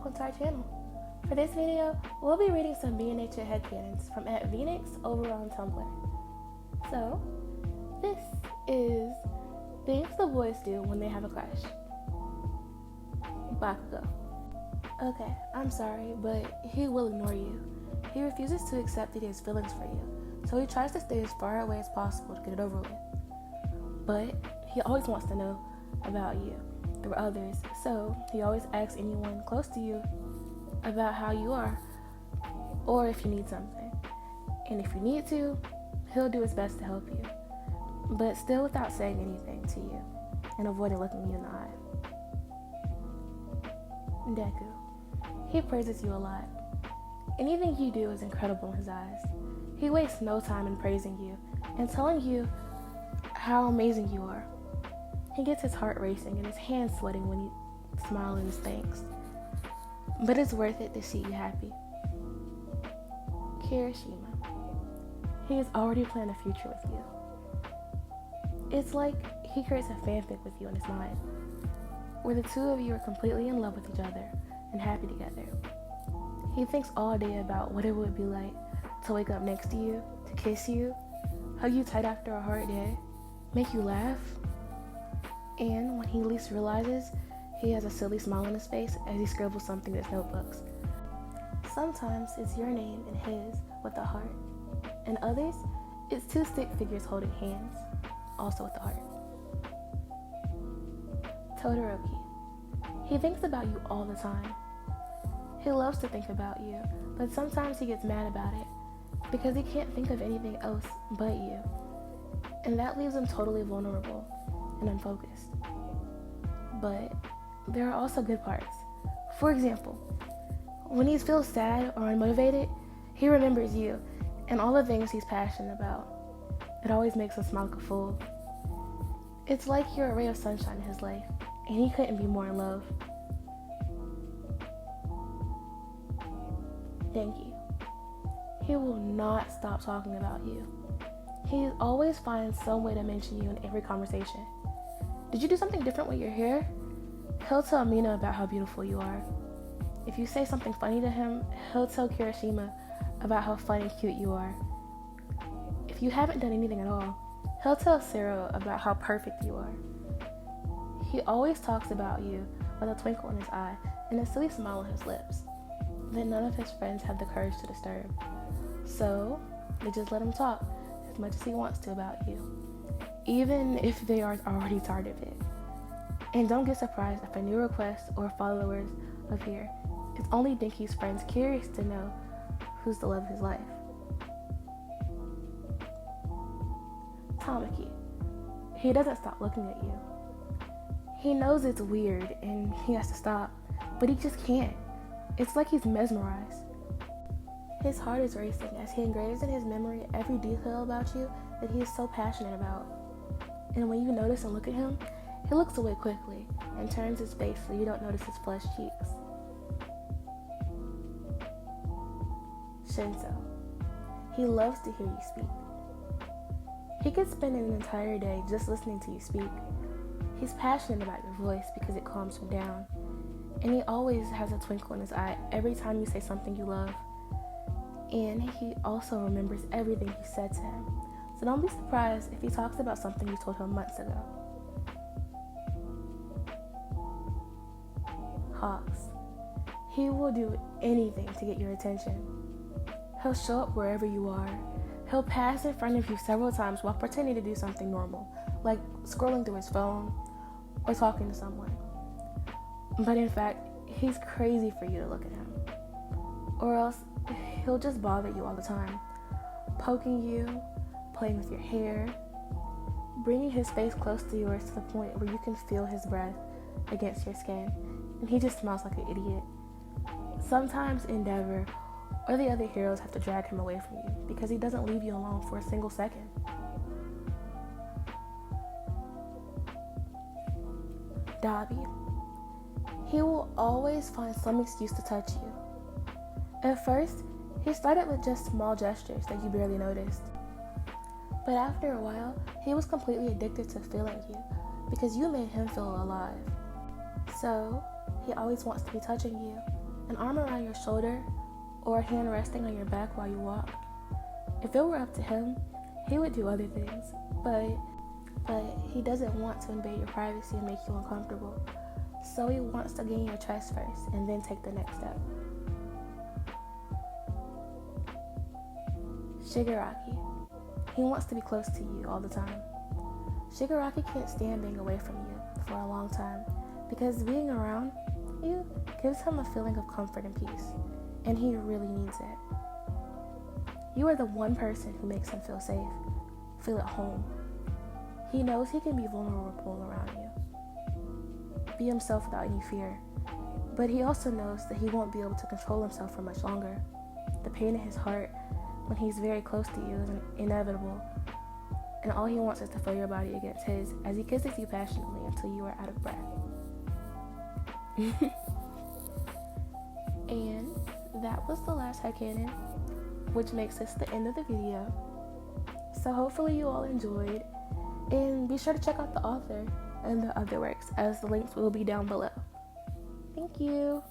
welcome to our channel. For this video, we'll be reading some BNHA headcanons from @Phoenix over on Tumblr. So, this is things the boys do when they have a crush. Bakugo. Okay, I'm sorry, but he will ignore you. He refuses to accept that he has feelings for you, so he tries to stay as far away as possible to get it over with. But he always wants to know about you through others, so he always asks anyone close to you about how you are, or if you need something. And if you need to, he'll do his best to help you, but still without saying anything to you and avoiding looking you in the eye. Deku. He praises you a lot. Anything you do is incredible in his eyes. He wastes no time in praising you and telling you how amazing you are. He gets his heart racing and his hands sweating when you smile in his thanks. But it's worth it to see you happy. Kirishima. He has already planned a future with you. It's like he creates a fanfic with you in his mind, where the two of you are completely in love with each other and happy together. He thinks all day about what it would be like to wake up next to you, to kiss you, hug you tight after a hard day, make you laugh. And when he least realizes, he has a silly smile on his face as he scribbles something in his notebooks. Sometimes it's your name and his with a heart, and others, it's two stick figures holding hands, also with a heart. Todoroki. He thinks about you all the time. He loves to think about you, but sometimes he gets mad about it because he can't think of anything else but you, and that leaves him totally vulnerable and unfocused. But there are also good parts. For example, when he feels sad or unmotivated, he remembers you and all the things he's passionate about. It always makes him smile like a fool. It's like you're a ray of sunshine in his life, and he couldn't be more in love. Denki. He will not stop talking about you. He always finds some way to mention you in every conversation. Did you do something different with your hair? He'll tell Mina about how beautiful you are. If you say something funny to him, he'll tell Kirishima about how fun and cute you are. If you haven't done anything at all, he'll tell Sarah about how perfect you are. He always talks about you with a twinkle in his eye and a silly smile on his lips that none of his friends have the courage to disturb. So they just let him talk as much as he wants to about you, even if they are already tired of it. And don't get surprised if a new request or followers appear. It's only Denki's friends curious to know who's the love of his life. Tamaki. He doesn't stop looking at you. He knows it's weird and he has to stop, but he just can't. It's like he's mesmerized. His heart is racing as he engraves in his memory every detail about you that he is so passionate about. And when you notice and look at him, he looks away quickly and turns his face so you don't notice his flushed cheeks. Shinso. He loves to hear you speak. He could spend an entire day just listening to you speak. He's passionate about your voice because it calms him down. And he always has a twinkle in his eye every time you say something you love. And he also remembers everything you said to him. So don't be surprised if he talks about something you told him months ago. Hawks. He will do anything to get your attention. He'll show up wherever you are. He'll pass in front of you several times while pretending to do something normal, like scrolling through his phone or talking to someone. But in fact, he's crazy for you to look at him. Or else, he'll just bother you all the time, poking you, playing with your hair, bringing his face close to yours to the point where you can feel his breath against your skin, and he just smells like an idiot. Sometimes Endeavor or the other heroes have to drag him away from you because he doesn't leave you alone for a single second. Dabi. He will always find some excuse to touch you. At first, he started with just small gestures that you barely noticed. But after a while, he was completely addicted to feeling you because you made him feel alive. So, he always wants to be touching you, an arm around your shoulder, or a hand resting on your back while you walk. If it were up to him, he would do other things, but he doesn't want to invade your privacy and make you uncomfortable. So he wants to gain your trust first and then take the next step. Shigaraki. He wants to be close to you all the time. Shigaraki can't stand being away from you for a long time because being around you gives him a feeling of comfort and peace, and he really needs it. You are the one person who makes him feel safe, feel at home. He knows he can be vulnerable around you, be himself without any fear, but he also knows that he won't be able to control himself for much longer. The pain in his heart when he's very close to you is inevitable, and all he wants is to feel your body against his as he kisses you passionately until you are out of breath. And that was the last headcanon, which makes this the end of the video. So hopefully you all enjoyed, and be sure to check out the author and the other works, as the links will be down below. Thank you.